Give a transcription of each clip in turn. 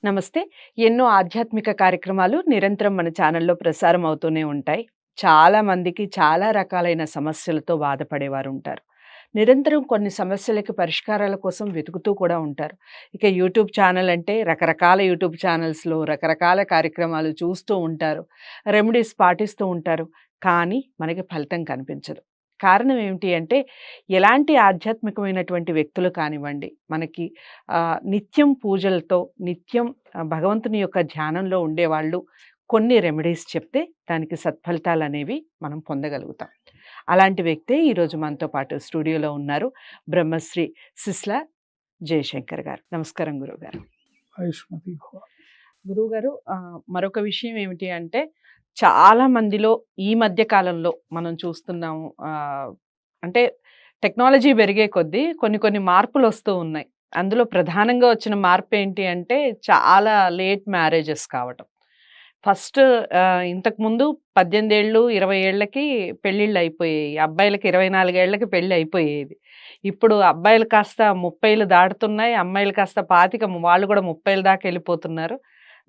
నమస్తే. ఎన్నో ఆధ్యాత్మిక కార్యక్రమాలు నిరంతరం మన ఛానల్‌లో ప్రసారం అవుతూనే ఉంటాయి. చాలా మందికి చాలా రకాలైన సమస్యలతో బాధపడేవారుంటారు. నిరంతరం కొన్ని సమస్యలకి పరిష్కారాల కోసం వెతుకుతూ కూడా ఉంటారు. ఇక యూట్యూబ్ ఛానల్ అంటే రకరకాల యూట్యూబ్ ఛానల్స్‌లో రకరకాల కార్యక్రమాలు చూస్తూ ఉంటారు. రెమెడీస్ పాటిస్తూ ఉంటారు. కానీ మనకి ఫలితం కనిపించదు. కారణం ఏమిటి అంటే ఎలాంటి ఆధ్యాత్మికమైనటువంటి వ్యక్తులు కానివ్వండి, మనకి నిత్యం పూజలతో, నిత్యం భగవంతుని యొక్క ధ్యానంలో ఉండేవాళ్ళు కొన్ని రెమెడీస్ చెప్తే దానికి సత్ఫలితాలనేవి మనం పొందగలుగుతాం. అలాంటి వ్యక్తే ఈరోజు మనతో పాటు స్టూడియోలో ఉన్నారు. బ్రహ్మశ్రీ సిస్లా జయశంకర్ గారు. నమస్కారం గురువుగారు. ఆయుష్మతి భవ. గురువుగారు, మరొక విషయం ఏమిటి అంటే చాలా మందిలో ఈ మధ్య కాలంలో మనం చూస్తున్నాము. అంటే టెక్నాలజీ పెరిగే కొద్దీ కొన్ని కొన్ని మార్పులొస్తూ ఉన్నాయి. అందులో ప్రధానంగా వచ్చిన మార్పేంటి అంటే చాలా లేట్ మ్యారేజెస్ కావటం. ఫస్ట్ ఇంతకుముందు 18 ఏళ్ళు, 20 ఏళ్ళకి పెళ్ళిళ్ళయిపోయేయి. అబ్బాయిలకి 24 ఏళ్ళకి పెళ్ళయిపోయేది. ఇప్పుడు అబ్బాయిలు కాస్త 30లు దాటుతున్నాయి. అమ్మాయిలు కాస్త 25 వాళ్ళు కూడా 30ల దాకా వెళ్ళిపోతున్నారు.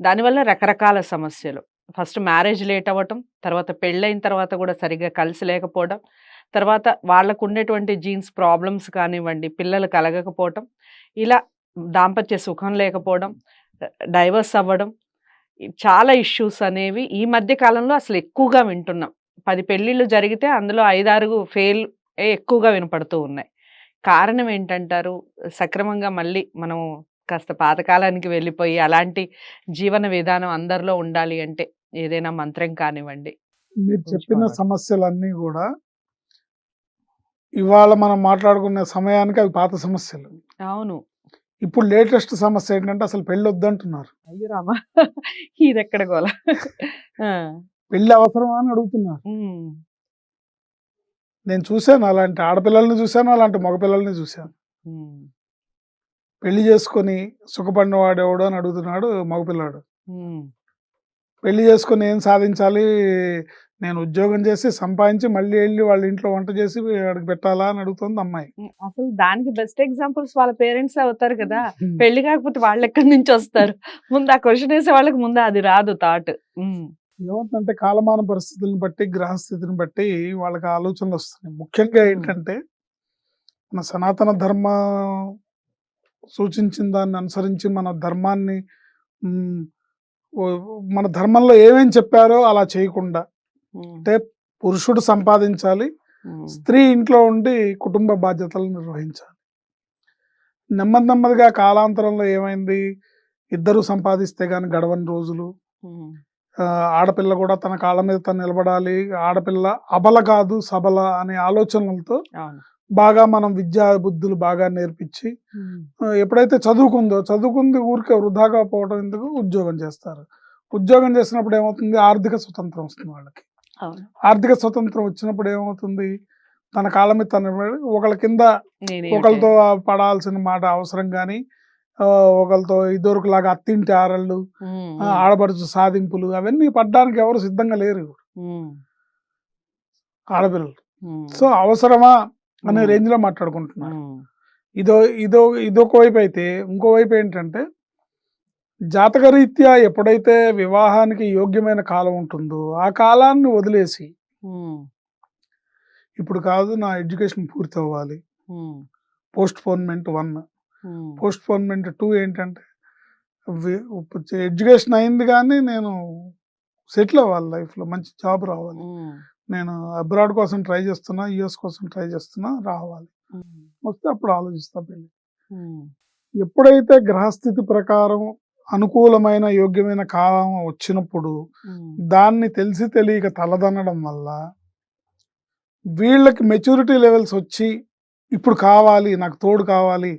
దానివల్ల రకరకాల సమస్యలు. ఫస్ట్ మ్యారేజ్ లేట్ అవ్వటం, తర్వాత పెళ్ళైన తర్వాత కూడా సరిగ్గా కలిసి లేకపోవడం, తర్వాత వాళ్ళకుండేటువంటి జీన్స్ ప్రాబ్లమ్స్ కానివ్వండి, పిల్లలు కలగకపోవటం, ఇలా దాంపత్య సుఖం లేకపోవడం, డైవర్స్ అవ్వడం, చాలా ఇష్యూస్ అనేవి ఈ మధ్య కాలంలో అసలు ఎక్కువగా వింటున్నాం. 10 పెళ్ళిళ్ళు జరిగితే అందులో 5, 6 ఫెయిల్ ఎక్కువగా వినపడుతూ ఉన్నాయి. కారణం ఏంటంటారు? సక్రమంగా మళ్ళీ మనం కాస్త పాతకాలానికి వెళ్ళిపోయి అలాంటి జీవన విధానం అందరిలో ఉండాలి అంటే ఏదైనా మంత్రం కానివ్వండి. మీరు చెప్పిన సమస్యలన్నీ కూడా ఇవాళ మనం మాట్లాడుకునే సమయానికి అవి పాత సమస్యలు. అవును. ఇప్పుడు లేటెస్ట్ సమస్య ఏంటంటే అసలు పెళ్లి వద్దంటున్నారు. అయ్యో రామా! ఇదెక్కడ గోల. ఆ! పెళ్లి అవసరమా అని అడుగుతున్నారు. హ్మ్. నేను చూశాను, అలాంటి ఆడపిల్లల్ని చూశాను, అలాంటి మగపిల్లల్ని చూశాను. హ్మ్. పెళ్లి చేసుకొని సుఖపడిన వాడు ఎవడు అని అడుగుతున్నాడు మగపిల్లాడు. హ్మ్. పెళ్లి చేసుకొని ఏం సాధించాలి, నేను ఉద్యోగం చేసి సంపాదించి మళ్ళీ వెళ్ళి వాళ్ళ ఇంట్లో వంట చేసి వాడికి పెట్టాలా అని అడుగుతుంది అమ్మాయి. అసలు దానికి బెస్ట్ ఎగ్జాంపుల్స్ వాళ్ళ పేరెంట్స్ అవుతారు కదా! పెళ్లి కాకపోతే వాళ్ళెక్కడి నుంచి వస్తారు? ముందు ఆ క్వెషన్ వేసే వాళ్ళకి ముందు అది రాదు థాట్. ఏమవుతుందంటే కాలమాన పరిస్థితులను బట్టి, గ్రహస్థితిని బట్టి వాళ్ళకి ఆలోచనలు వస్తున్నాయి. ముఖ్యంగా ఏంటంటే మన సనాతన ధర్మం సూచించిన దాన్ని అనుసరించి మన ధర్మాన్ని మ్, మన ధర్మంలో ఏమేం చెప్పారో అలా చేయకుండా, అంటే పురుషుడు సంపాదించాలి, స్త్రీ ఇంట్లో ఉండి కుటుంబ బాధ్యతలు నిర్వహించాలి. నెమ్మది నెమ్మదిగా కాలాంతరంలో ఏమైంది, ఇద్దరు సంపాదిస్తే గాని గడవని రోజులు. ఆడపిల్ల కూడా తన కాళ్ళ మీద తను నిలబడాలి, ఆడపిల్ల అబల కాదు సబల అనే ఆలోచనలతో బాగా మనం విద్యా బుద్ధులు బాగా నేర్పించి ఎప్పుడైతే చదువుకుంది ఊరికే వృధాగా పోవడం ఎందుకు, ఉద్యోగం చేస్తారు. ఉద్యోగం చేసినప్పుడు ఏమవుతుంది, ఆర్థిక స్వతంత్రం వస్తుంది వాళ్ళకి. ఆర్థిక స్వతంత్రం వచ్చినప్పుడు ఏమవుతుంది, తన కాళ్ళ మీద తను నిలబడి ఒకళ్ళ కింద ఒకళ్ళతో పడాల్సిన మాట అవసరం కానీ, ఒకళ్ళతో ఇదివరకులాగా అత్తింటి ఆరళ్ళు, ఆడపడుచు సాధింపులు అవన్నీ పడ్డానికి ఎవరు సిద్ధంగా లేరు ఆడపిల్లలు. సో అవసరమా అనే రేంజ్ లో మాట్లాడుకుంటున్నారు. ఇదొక వైపు అయితే, ఇంకో వైపు ఏంటంటే జాతకరీత్యా ఎప్పుడైతే వివాహానికి యోగ్యమైన కాలం ఉంటుందో ఆ కాలాన్ని వదిలేసి ఇప్పుడు కాదు నా ఎడ్యుకేషన్ పూర్తి అవ్వాలి, పోస్ట్ పోన్మెంట్ 1, పోస్ట్ పోన్మెంట్ 2 ఏంటంటే ఎడ్యుకేషన్ అయింది కానీ నేను సెటిల్ అవ్వాలి, లైఫ్లో మంచి జాబ్ రావాలి, నేను అబ్రాడ్ కోసం ట్రై చేస్తున్నా, యుఎస్ కోసం ట్రై చేస్తున్నా, రావాలి, వస్తే అప్పుడు ఆలోచిస్తా పెళ్ళి. ఎప్పుడైతే గ్రహస్థితి ప్రకారం అనుకూలమైన యోగ్యమైన కాలం వచ్చినప్పుడు దాన్ని తెలిసి తెలియక తలదనడం వల్ల వీళ్ళకి మెచ్యూరిటీ లెవెల్స్ వచ్చి ఇప్పుడు కావాలి, నాకు తోడు కావాలి,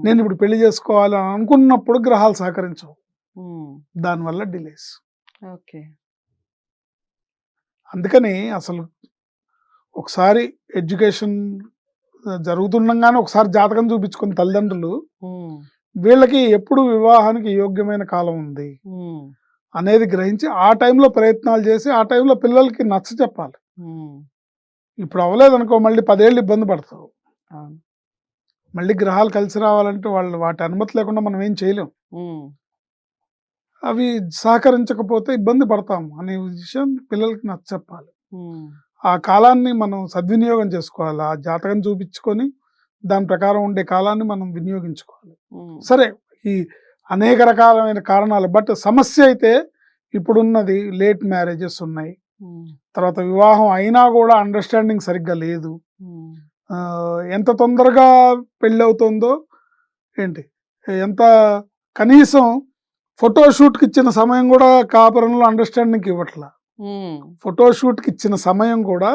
నేను ఇప్పుడు పెళ్లి చేసుకోవాలి అని అనుకున్నప్పుడు గ్రహాలు సహకరించవు, దానివల్ల డిలేస్. అందుకని అసలు ఒకసారి ఎడ్యుకేషన్ జరుగుతుండగానే ఒకసారి జాతకం చూపించుకున్న తల్లిదండ్రులు వీళ్ళకి ఎప్పుడు వివాహానికి యోగ్యమైన కాలం ఉంది అనేది గ్రహించి ఆ టైంలో ప్రయత్నాలు చేసి ఆ టైంలో పిల్లలకి నచ్చ చెప్పాలి. ఇప్పుడు అవ్వలేదు అనుకో, మళ్ళీ 10 ఏళ్ళు ఇబ్బంది పడతావు. మళ్ళీ గ్రహాలు కలిసి రావాలంటే వాళ్ళు వాటి అనుమతి లేకుండా మనం ఏం చేయలేం. అవి సహకరించకపోతే ఇబ్బంది పడతాము అనే విషయం పిల్లలకి నచ్చచెప్పాలి. ఆ కాలాన్ని మనం సద్వినియోగం చేసుకోవాలి. ఆ జాతకం చూపించుకొని దాని ప్రకారం ఉండే కాలాన్ని మనం వినియోగించుకోవాలి. సరే, ఈ అనేక రకాలైన కారణాలు, బట్ సమస్య అయితే ఇప్పుడున్నది లేట్ మ్యారేజెస్ ఉన్నాయి. తర్వాత వివాహం అయినా కూడా అండర్స్టాండింగ్ సరిగ్గా లేదు. ఎంత తొందరగా పెళ్ళి అవుతుందో ఏంటి, ఎంత కనీసం ఫోటోషూట్కి ఇచ్చిన సమయం కూడా కాపురంలో అండర్స్టాండింగ్కి ఇవ్వట్లా. ఫోటోషూట్కి ఇచ్చిన సమయం కూడా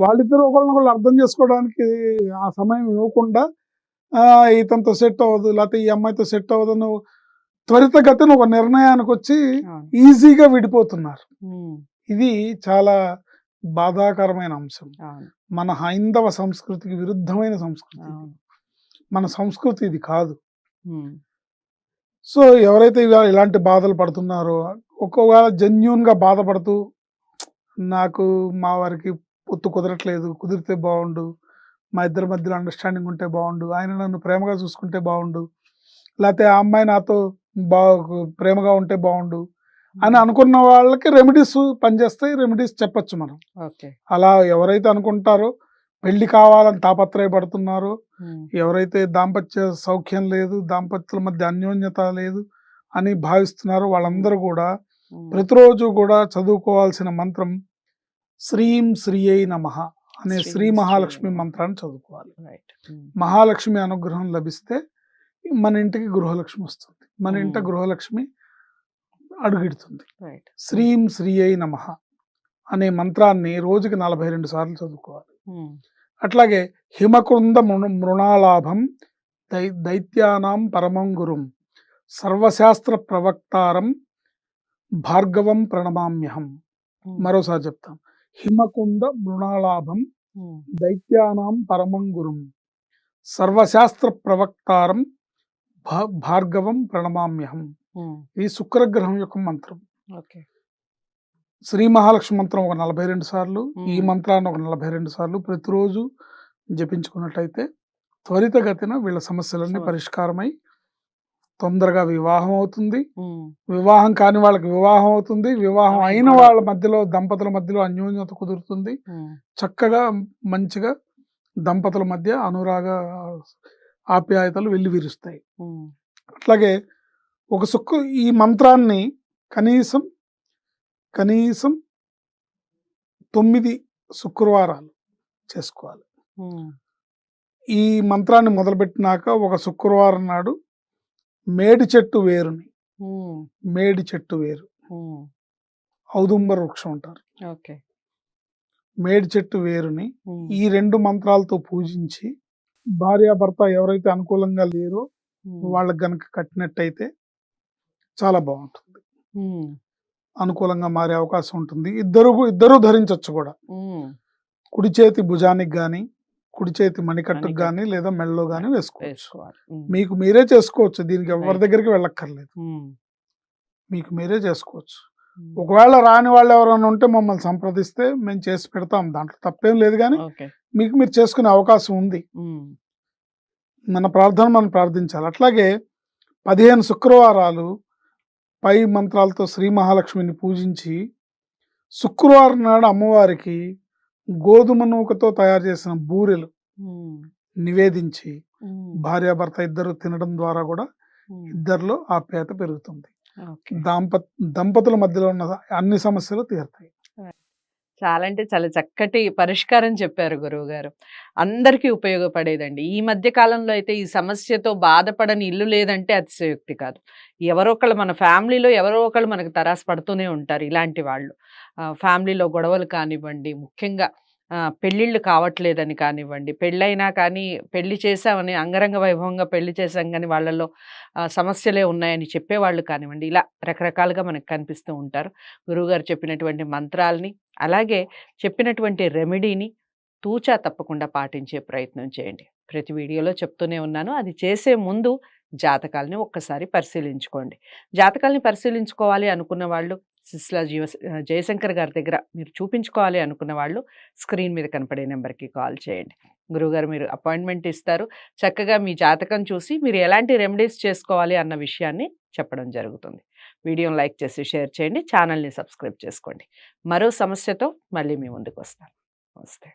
వాళ్ళిద్దరు ఒకళ్ళనొకళ్ళు అర్థం చేసుకోవడానికి ఆ సమయం ఇవ్వకుండా ఇతనితో సెట్ అవ్వదు, లేకపోతే ఈ అమ్మాయితో సెట్ అవ్వదు, నువ్వు త్వరితగతిన ఒక నిర్ణయానికి వచ్చి ఈజీగా విడిపోతున్నారు. ఇది చాలా బాధాకరమైన అంశం. మన హైందవ సంస్కృతికి విరుద్ధమైన సంస్కృతి. మన సంస్కృతి ఇది కాదు. సో ఎవరైతే ఇలాంటి బాధలు పడుతున్నారో, ఒకవేళ జెన్యూన్గా బాధపడుతూ నాకు మా వారికి పొత్తు కుదరట్లేదు, కుదిరితే బాగుండు, మా ఇద్దరి మధ్యలో అండర్స్టాండింగ్ ఉంటే బాగుండు, ఆయన నన్ను ప్రేమగా చూసుకుంటే బాగుండు, లేకపోతే ఆ అమ్మాయి నాతో ప్రేమగా ఉంటే బాగుండు అని అనుకున్న వాళ్ళకి రెమెడీస్ పనిచేస్తాయి. రెమెడీస్ చెప్పచ్చు మనం. అలా ఎవరైతే అనుకుంటారో, పెళ్లి కావాలని తాపత్రయపడుతున్నారో, ఎవరైతే దాంపత్య సౌఖ్యం లేదు, దాంపత్యుల మధ్య అన్యోన్యత లేదు అని భావిస్తున్నారో, వాళ్ళందరూ కూడా ప్రతిరోజు కూడా చదువుకోవాల్సిన మంత్రం శ్రీం శ్రీయై నమః అనే శ్రీ మహాలక్ష్మి మంత్రాన్ని చదువుకోవాలి. మహాలక్ష్మి అనుగ్రహం లభిస్తే మన ఇంటికి గృహలక్ష్మి వస్తుంది, మన ఇంట గృహలక్ష్మి అడుగిడుతుంది. శ్రీం శ్రీయై నమః అనే మంత్రాన్ని రోజుకి 42 సార్లు చదువుకోవాలి. అట్లాగే హిమకుంద మృణాలాభం దైత్యానాం పరమం గురుం సర్వశాస్త్ర ప్రవక్తారం భార్గవం ప్రణమామ్యహం. మరోసారి చెప్తాం. హిమకుంద మృణాలాభం దైత్యానాం పరమం గురుం సర్వశాస్త్ర ప్రవక్తారం భార్గవం ప్రణమామ్యహం. ఈ శుక్రగ్రహం యొక్క మంత్రం. శ్రీ మహాలక్ష్మి మంత్రం ఒక 42 సార్లు, ఈ మంత్రాన్ని ఒక 42 సార్లు ప్రతిరోజు జపించుకున్నట్లయితే త్వరితగతిన వీళ్ళ సమస్యలన్నీ పరిష్కారమై తొందరగా వివాహం అవుతుంది. వివాహం కాని వాళ్ళకి వివాహం అవుతుంది. వివాహం అయిన వాళ్ళ మధ్యలో, దంపతుల మధ్యలో అన్యోన్యత కుదురుతుంది. చక్కగా మంచిగా దంపతుల మధ్య అనురాగ ఆప్యాయతలు వెల్లివిరుస్తాయి. అట్లాగే ఈ మంత్రాన్ని కనీసం 9 శుక్రవారాలు చేసుకోవాలి. ఈ మంత్రాన్ని మొదలుపెట్టినాక ఒక శుక్రవారం నాడు మేడి చెట్టు వేరు ఔదుంబర వృక్షం అంటారు, మేడి చెట్టు వేరుని ఈ 2 మంత్రాలతో పూజించి, భార్యాభర్త ఎవరైతే అనుకూలంగా లేరో వాళ్ళకి గనక కట్టినట్టయితే చాలా బాగుంటుంది. అనుకూలంగా మారే అవకాశం ఉంటుంది. ఇద్దరు ధరించవచ్చు కూడా. కుడి చేతి భుజానికి గాని, కుడి చేతి మణికట్టుకు గాని, లేదా మెడలో గాని వేసుకోవచ్చు. మీకు మీరే చేసుకోవచ్చు. దీనికి ఎవరి దగ్గరికి వెళ్ళక్కర్లేదు, మీకు మీరే చేసుకోవచ్చు. ఒకవేళ రాని వాళ్ళు ఎవరైనా ఉంటే మమ్మల్ని సంప్రదిస్తే మేము చేసి పెడతాం, దాంట్లో తప్పేం లేదు. కానీ మీకు మీరు చేసుకునే అవకాశం ఉంది. మన ప్రార్థన మనం ప్రార్థించాలి. అట్లాగే 15 శుక్రవారాలు పై మంత్రాలతో శ్రీ మహాలక్ష్మిని పూజించి, శుక్రవారం నాడు అమ్మవారికి గోధుమ నూకతో తయారు చేసిన బూరెలు నివేదించి భార్యాభర్త ఇద్దరు తినడం ద్వారా కూడా ఇద్దరిలో ఆప్యాయత పెరుగుతుంది. దంపతుల మధ్యలో ఉన్న అన్ని సమస్యలు తీరుతాయి. చాలా అంటే చాలా చక్కటి పరిష్కారం చెప్పారు గురువు గారు. అందరికీ ఉపయోగపడేదండి. ఈ మధ్య కాలంలో అయితే ఈ సమస్యతో బాధపడని ఇల్లు లేదంటే అతిశయోక్తి కాదు. ఎవరో ఒకళ్ళు, మన ఫ్యామిలీలో ఎవరో ఒకళ్ళు మనకు తరాసు పడుతూనే ఉంటారు ఇలాంటి వాళ్ళు. ఫ్యామిలీలో గొడవలు కానివ్వండి, ముఖ్యంగా పెళ్ళిళ్ళు కావట్లేదని కానివ్వండి, పెళ్ళైనా కానీ పెళ్లి చేసామని అంగరంగ వైభవంగా పెళ్లి చేసాం కానీ వాళ్ళలో సమస్యలే ఉన్నాయని చెప్పేవాళ్ళు కానివ్వండి, ఇలా రకరకాలుగా మనకు కనిపిస్తూ ఉంటారు. గురువుగారు చెప్పినటువంటి మంత్రాలని, అలాగే చెప్పినటువంటి రెమెడీని తూచా తప్పకుండా పాటించే ప్రయత్నం చేయండి. ప్రతి వీడియోలో చెప్తూనే ఉన్నాను. అది చేసే ముందు జాతకాలని ఒక్కసారి పరిశీలించుకోండి. జాతకాలని పరిశీలించుకోవాలి అనుకున్న వాళ్ళు సిస్లా జయశంకర్ గారి దగ్గర మీరు చూపించుకోవాలి అనుకున్న వాళ్ళు స్క్రీన్ మీద కనపడే నెంబర్కి కాల్ చేయండి. గురువుగారు మీరు అపాయింట్మెంట్ ఇస్తారు. చక్కగా మీ జాతకం చూసి మీరు ఎలాంటి రెమెడీస్ చేసుకోవాలి అన్న విషయాన్ని చెప్పడం జరుగుతుంది. వీడియోని లైక్ చేసి షేర్ చేయండి. ఛానల్ని సబ్స్క్రైబ్ చేసుకోండి. మరో సమస్యతో మళ్ళీ మీ ముందుకు వస్తాను. నమస్తే.